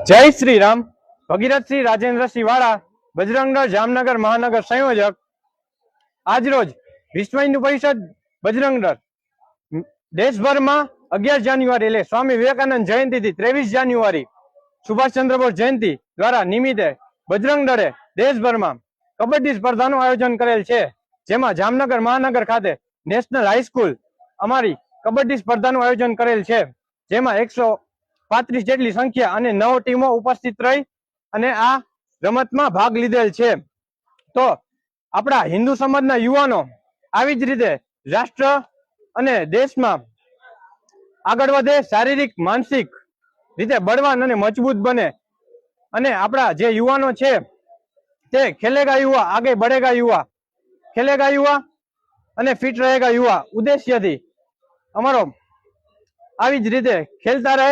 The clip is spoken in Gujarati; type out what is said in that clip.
જય શ્રી રામ. ભગીરથસિંહ રાજેન્દ્રસિંહ વાળા, બજરંગ દળ જામનગર મહાનગર સંયોજક. આજરોજ વિશ્વ હિન્દુ પરિષદ બજરંગ દળ દેશભરમાં 11 જાન્યુઆરી એટલે સ્વામી વિવેકાનંદ જયંતિથી 23 જાન્યુઆરી સુભાષચંદ્ર બોઝ જયંતિ દ્વારા નિમિત્તે બજરંગ દળે દેશભરમાં કબડ્ડી સ્પર્ધાનું આયોજન કરેલ છે, જેમાં જામનગર મહાનગર ખાતે નેશનલ હાઈસ્કૂલ અમારી કબડ્ડી સ્પર્ધાનું આયોજન કરેલ છે, જેમાં 135 જેટલી સંખ્યા અને 9 ટીમો ઉપસ્થિત રહી અને આ રમતમાં ભાગ લીધેલ છે. તો આપણા હિન્દુ સમાજના યુવાનો આવી જ રીતે રાષ્ટ્ર અને દેશમાં આગળ વધે, શારીરિક માનસિક રીતે બળવાન અને મજબૂત બને અને આપણા જે યુવાનો છે તે ખેલેગા યુવા આગે બઢેગા યુવા, ખેલેગા યુવા અને ફિટ રહેગા યુવા ઉદ્દેશ્યથી અમારો આવી જ રીતે ખેલતા રહે.